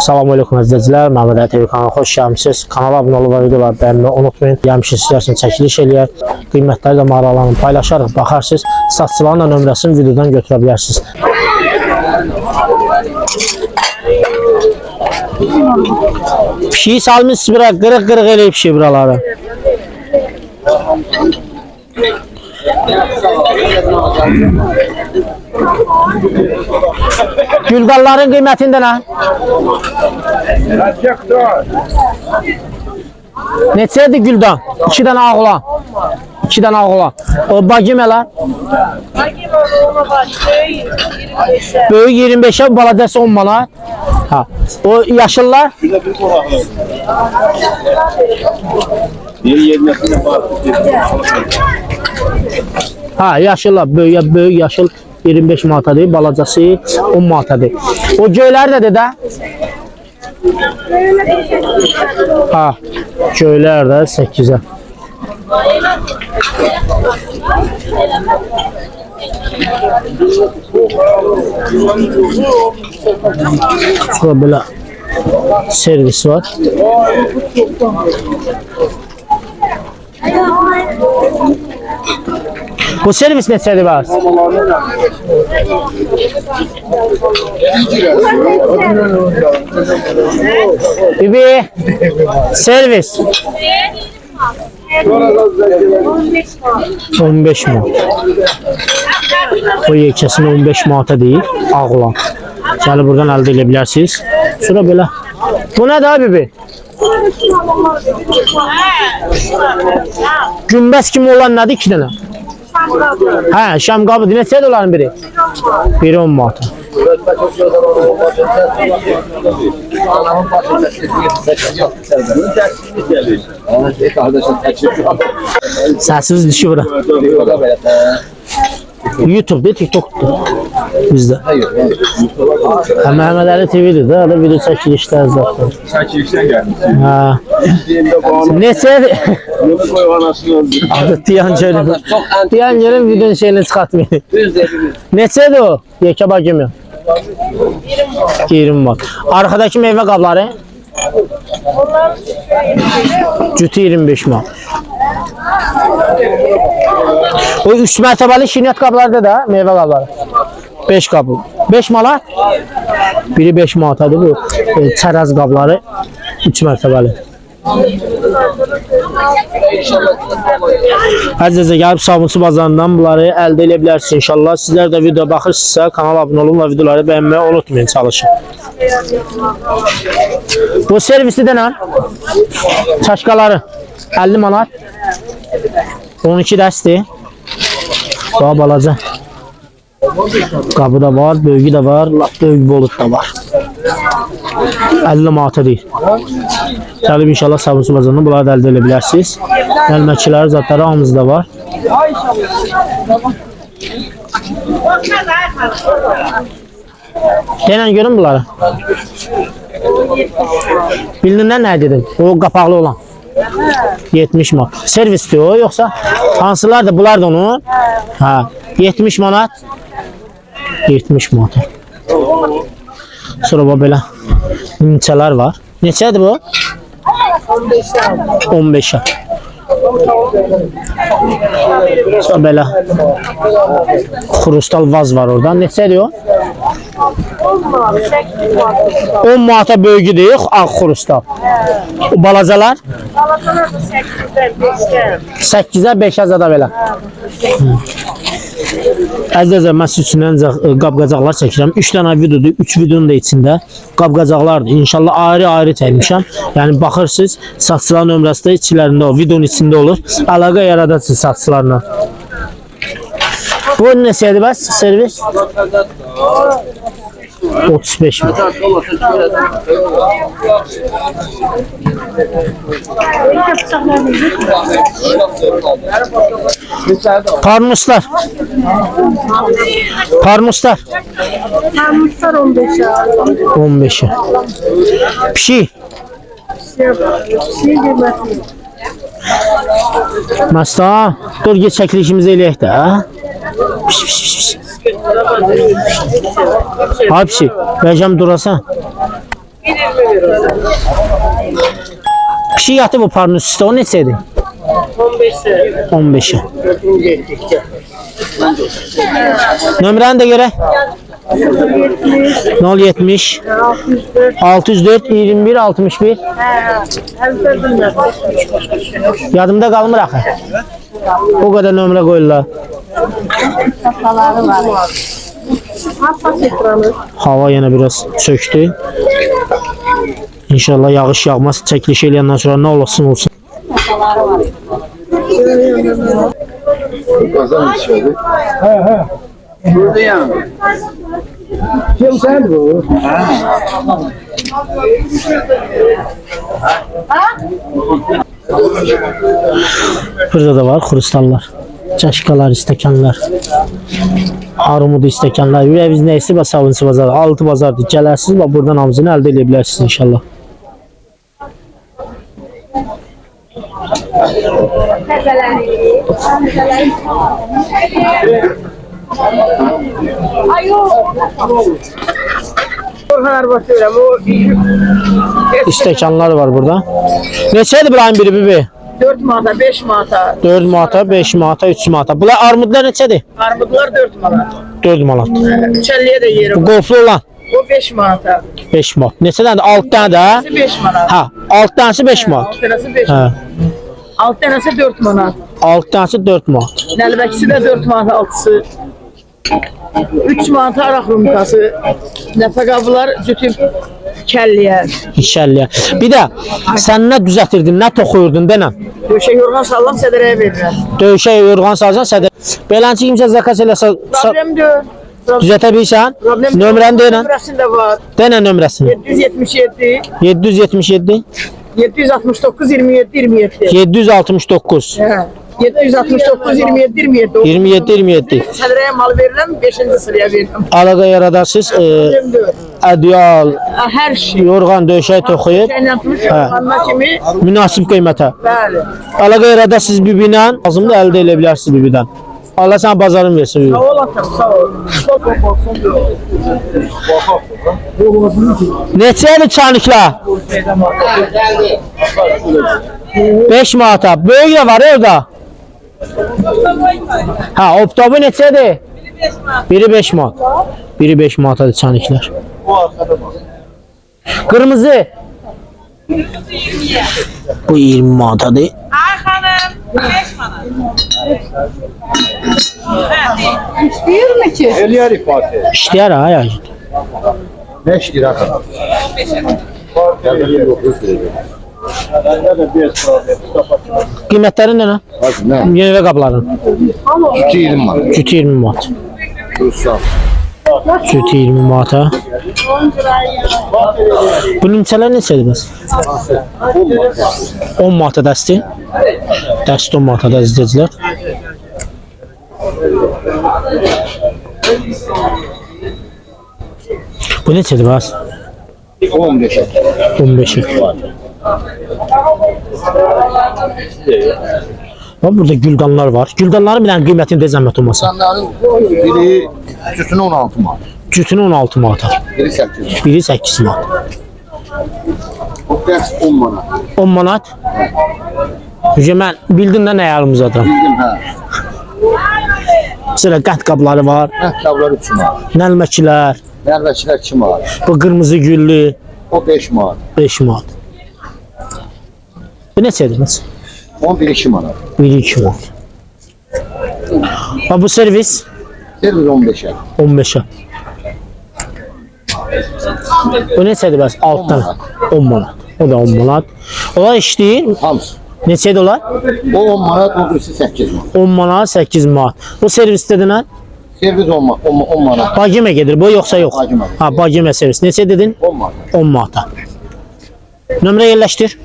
Salam aleyküm əzizlər, Məhəmməd TV kanalına xoş gəlmisiniz. Kanala abunə olub və videoları bəyənməyi unutmayın. Gəlmişik sizlərlə çəkiliş eləyər. Qiymətləri də maraqlanın, paylaşarıq, baxarsınız. Satıcıların da nömrəsini videodan götürə bilərsiniz. Pişiyi salmışsınız bura, qırıq-qırıq eləyib pişiyi buraları. Gülgalların qiymətində nə? Neçədir güldan? 2 dənə ağla. 2 dənə ağla. O bagim elə? Bagim ona var. Böyük 25'e, baladası 10 manat. Ha. O yaşıllar? Ha, yaşıllar. Böyük yaşıl 25 manatadır, balacası 10 manatadır. O göylər nədir də? Ha, göylər də 8'e. Sonra böyle servis var. Bu servis neçədir var? Bibi, servis. 15 manat. O yekəsini 15 manata deyil, ağlan. Gəlib buradan əldə edə bilərsiniz. Sonra belə. Bu nədir abi Bibi? Günbəz kimi olan nədir 2 dənə? Hə, şam qabıdır. Neçədir onların biri? Biri 10 manat. Səsiz düşü bura. YouTube'da, TikTok'da bizdə. Məhəmməd Ali TV-dir də, o da video çəkilişlər zaten. Çəkilişdən gəlmişsin. Hə. Neçədir? Bunu qoy anasını öldür. Diyan gəlin videonun şeyini çıxartmayın. Neçədir o? Yekə bagim ya. 20 manat. Arkadakı meyvə qabları? Cütü 25 manat. O 3 mərtəbəli şirniyyat qablarda da meyvə qabları. 5 qabı. 5 manat. Biri 5 manatadır bu. Çərəz qabları 3 mərtəbəli. Əzizə gəlib Sabunçu bazarından bunları əldə edə bilərsiniz inşallah. Sizlər də video baxırsınızsa kanala abunə olun və videoları bəyənməyi unutmayın, çalışın. Bu servisi də nə? Çaşqaları 50 manat. 12 dəstir. Daha balaca. Qabı da var, böyüyü də var, böyük bolut da var. 50 manata deyil. Gəlib inşallah Sabunçu bazarından bunları da əldə edə bilərsiniz. Gəlməkçiləri, zatları hamımızda var. Denən görün bunları. Bildiğindən nə dedim? O qapaqlı olan. 70 manat. Servisdir o, yoxsa hansılardır? Bunlar da onun. Ha, 70 manat. 70 manat. Sonra belə nimçələr var. Neçədir bu? 15'e. Sonra belə krustal vaz var oradan. Neçədir o? 10 manata böyüdür, ağ krustal. O balacalar? Balacalar da 8'e 5'e. 8'e 5'e zada belə. Əzizlər, mən siz üçün ancaq qab-qacaqlar çəkirəm. 3 dənə videodur, 3 videonun da içində qab-qacaqlardır. İnşallah ayrı-ayrı çəkmişəm. Yəni baxırsınız, satıcılar nömrəsi də içlərində o videonun içində olur. Əlaqə yaradırsınız satıcılarla. Bu neçədir bəs servis? 35 mi? Parmuslar. Parmuslar. Parmuslar 15'e. 15'e. Pişi. Masta, dur git çəkilişimizi eləyək də. Piş, piş, piş. Hapsi, vereceğim durasan. Pişik yatıb bu parın üstə, o neçədir? 15'e. 15'i. Nömrəni də görək. 070 604 21 61. Ezberdim ben. Yadımda qalmır axı. O qədər nömrə qoyurlar. Kasaları var. Hassas ekranı. Hava yenə biraz çöktü. İnşallah yağış yağmaz. Çəkiliş eləyəndən sonra nə olsun olsun. Kazan içeri. Burada yani. Kim sen bu? Burada da var kristallar. Çaşkalar, istəkanlar. Armudu istəkanlar. Ürəviz nəyisi və savunçu bazarı. 6 bazardır. Gələrsiniz və buradan hamısını əldə edə bilərsiniz inşallah. İstəkanlar var burada. Neçədir buranın biri bibi? 4 manata, 5 manata. 4 manata, 5 manata, 3 manata. Bunlar armudlar neçədir? Armudlar 4 manat. 4 manat. 350'ye de yeri Bu var. qolflu olan O 5 manata. 5 manat. Neçədən? 6 dənə də? 5 manat. Ha, 6 dənəsi 5 manat. 6 tanesi 5 Hə. manat. 6 tanesi 4 manat. 6 dənəsi 4 manat. Nəlbəkisi de 4 manat altısı. 3 manata araq rumkası. Nəfəqabılar cütüb kəlliyə. İnşallah. Bir də sən nə düzəltirdin, nə toxuyurdun denən? Döşək yorğan sallam sədərəyə verirlər. Döyüşə yorğan salsan sədə. Beləncə kimsə zakas eləsə Problem diyor. düzəltə bilirsən? Nömrəni denən. Nömrəsində var. Denən nömrəsini. 777 777 769 27 27. 769 Hə. 769 27 27. 27 27. Sədərəyə mal verirəm, 5-ci sıraya verirəm. Əlaqə yaradarsınız. Problem diyor. Ədyal, Hər şey. yorğan, döşək toxuyub Şeylə tutmuş yorğanına kimi. münasib qiymətə. Bəli. Əlaqə yaradarsınız bibi ilə, lazımdır əldə edə bilərsiniz bibidən. Allah sənə bazarın versin bibi. Sağ ol atam, sağ ol. Çok olsun diyor. Neçədir çaniklər? 5 manata. Böyük də var orada. Ha, optobu neçədir? Biri 5 manat. Biri 5 manatadır çaniklər. Qırmızı. Bu 20 manatadır. Ay hanım, 5 manat. Eliyar ifade. İşləyər ha ya. 5 lira kadar. Qiymətləri nə? Hadi ne? Yeni və qapların. Sütü 20 var. Cütü 20 manat. Ruslan. Cütü 20 manata. Bu nimçələr neçədir bəs? 10 manata dəsti. Dəst 10 manata da izləyicilər. Bu neçədir bəs? 15. 15'i. Bak burada güldanlar var. Güldanların bir qiymətini de zəhmət olmasa. İnsanların biri sütünü 16 manat. Cütünü 16 manata. Biri 8 manat. Biri 8 manat. O ders 10 manat. 10 manat. Hücə mən bildin də nə yarımızadır. Bildim ha. Sıra qət qabları var. Məhtablar 3 manat. Nəlməkilər. Nərvəçilər 2 manat. Bu qırmızı güllü. O 5 manat. 5 manat. Bu neçədir bəs? 11 2 manat. Biri 2 manat. Ha bu servis Servis 15'e. 15'e. Bu neçədir bəs? Altdan 10 manat. O da 10 manat. Onlar işləyir. Hamısı. Neçədir onlar? O 10 manat, o birisi 8 manat. 10 manat, 8 manat. Bu servisdə nə? Servis 10 manat. Bagimə gedir bu yoxsa yox? Bagimə. Ha, bagimə servis. Neçə dedin? 10 manat. 10 manata. Nömrə yerləşdir.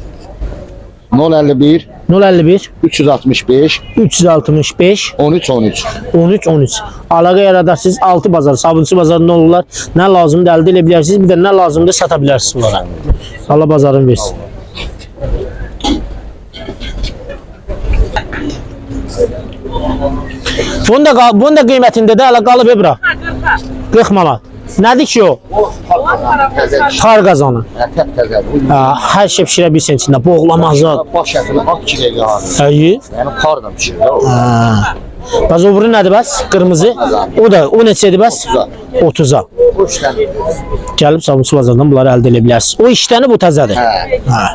051 051 365 365 13 13. 13 13. Əlaqə yaradarsınız. 6 bazar, Sabunçu bazarında olurlar. Nə lazımdır əldə edə bilərsiniz, bir də nə lazımdır sata bilərsiniz onlara. Allah bazarın versin. Bunun da qiymətində də hələ qalıb bura. 40 manat. Nədir ki o? Təzə. Tar qazanı. Təzə. Ha, hər şey pişirə bilsin içində. Boğlamazlar. Baş ətini ak kilə yağır. Əyi. Yəni karla pişirir. O. Ha. Bəs o buru nədir bəs? Qırmızı. O neçədir bəs? 30-a. Bu işləm. Gəlib sabunçu bazardan bunları əldə edə bilərsiniz. O işləni bu təzədir. Hə. Ha.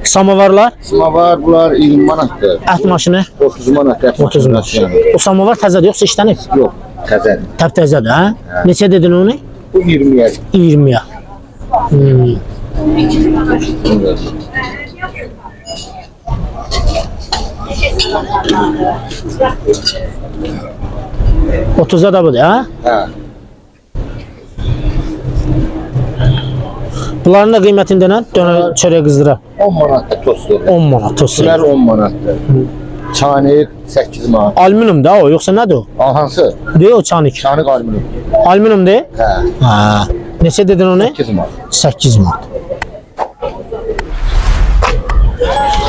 Samovarlar, Samavar bunlar 20 manatdır. ət maşını 30 manat. 30 manat. O samovar təzədir yoxsa işlənib? Yox, təzədir. Təzədir, hə? Neçə dedin onu? Bu 20-yə. 20-yə. Hmm. Otuz'a da budur, ha? Hə. Bunların da qiymətində nə? Dönə çörək qızdıra. 10 manatdır tostu. 10 manat tostu. Bunlar 10 manatdır. Çanik 8 manat. Alüminium da o, yoxsa nədir o? Hansı? Deyir o çanik. Çanik alüminium. Alüminium deyil? Hə. Ha. Neçə dedin onu? 8 manat. 8 manat.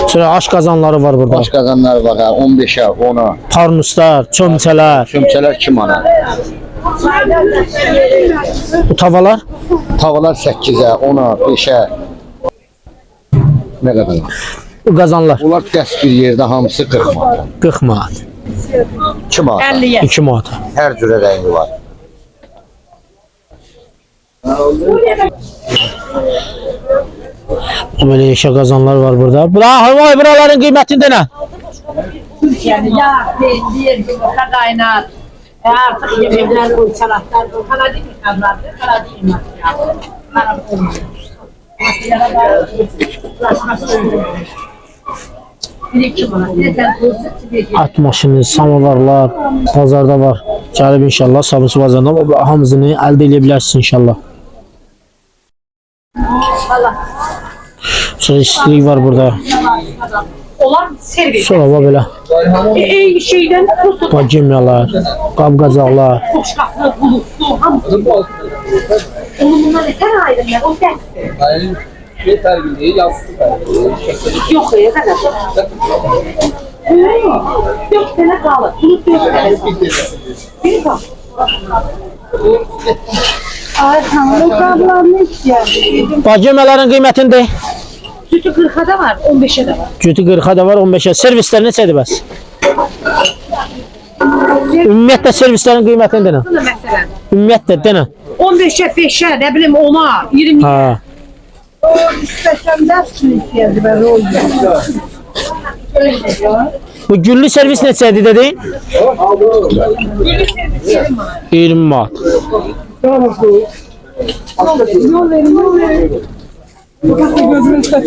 Sonra aş qazanları var burada. Baş qazanlar var hə, 15-ə, 10-a. Parnuslar, çömçələr, Çömçələr 2 manat. bu tavalar Tavalar 8-ə, 10-a, 5-ə. Nə qədər? bu qazanlar Bunlar dəst bir yerdə hamısı 40 manat. 40 manat, 2 manat. 50'ye. 2 manat. Hər cürə rəngi var. Böyle yaşa qazanlar var burada. Buraların qiymətində nə? Yani ya diğer bir kaynat. Artık yemekler koy, salatlar koy. Kala değil mi kazlardı? Kala değil mi? Kala olmuyor. Makyara da ulaşması bir iki manat. Neden koysa At maşını, samovarlar bazarda var. Gəlib inşallah sabunçu bazarından hamısını əldə edə bilərsiniz inşallah. Sonra istilik var burada. olan servis. Sonra var belə Şeyden kusur, bacimyalar, qab-qacaqlar. boşkaklı, bulutlu, hamısı. Onun bunlar yeter ayrımlar, o dersi. Yani şey terbiyeyi yazsın. Yok ya kadar. Yok sana kalır. Bulut yok. Bir bak. Ay tanrım ablam ne istiyor? Bacimyaların qiymətində Sütü 40'a var, 15'e de var. cütü 40-a da var, 15-ə. Servislər neçədir bəs? Ümumiyyətlə servislərin qiymətində nə? Aslında mesela Ümumiyyətlə denə. 15'e, 5'e, ne bileyim 10'a, 20'ye. Ha. İstesem dersin ihtiyacı ben olacağım. Bu güllü servis neçədir dedin? 20 manat. Yol verin, yol verin. Gözünü saç.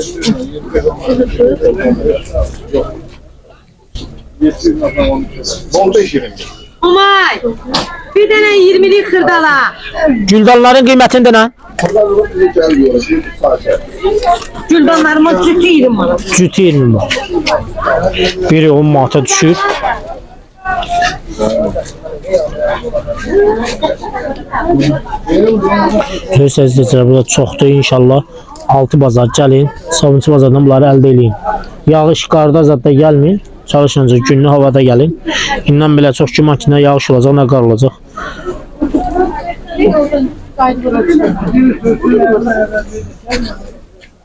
Umay, bir tane 20'lik hırdala. Güldanların qiymətində nə? Güldanlarıma sütü 20 manat. Cütü 20 manat. Biri 10 manata düşür. Görürsünüz necə burada çoxdur inşallah. 6 bazar gəlin. Sabunçu bazardan bunları əldə eləyin. Yağış qarda zətdə gəlməyin. Çalışınca günlü havada gəlin. İndən belə çox ki makinə yağış olacaq, nə qar olacaq.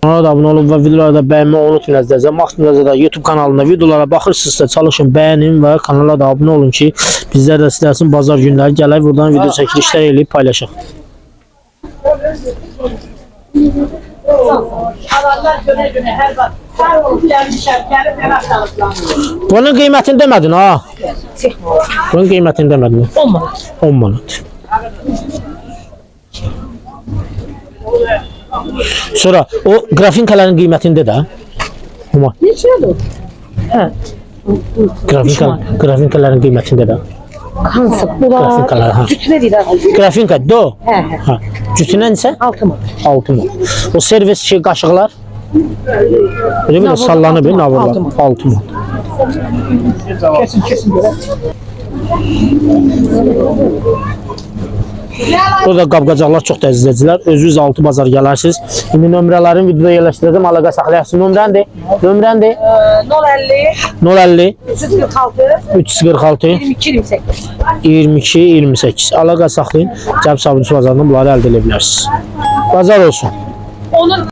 Ona da abunə olun və videolara da bəyənməyi unutmayın əzizlər. Maksimum da YouTube kanalında videolara baxırsınızsa çalışın bəyənin və kanala da abunə olun ki bizlər də sizlər üçün bazar günləri gələk buradan video çəkilişlər eləyib paylaşaq. Halallar göne göne her bak. Her olup gelmişler, gelip her haftalıklanıyor. Bunun qiymətini demədin ha? Bunun qiymətini demədin. 10 manat. 10 manat. Sonra o grafinkaların qiymətində də. Amma Neçə olur? Hə. grafinkaların qiymətində də. Hansı? Grafikalar, ha. Bunlar cütüne değil abi. Grafinka do. Hə, hə. Ha. Cütünə neçə? 6 manat. 6 manat. O servis şey qaşıqlar. Böyle bir sallanır bir navurlar. 6 manat. Kesin kesin böyle. Burada qab-qacaqlar çox da əzizləyicilər. Özünüz altı bazar gələrsiniz. İndi nömrələrini videoda yerləşdirəcəm. Əlaqə saxlayasınız. Nömrəndir. 050 346 22 28. Əlaqə saxlayın. Cəb Sabunçu bazarından bunları əldə edə bilərsiniz. Bazar olsun. Onun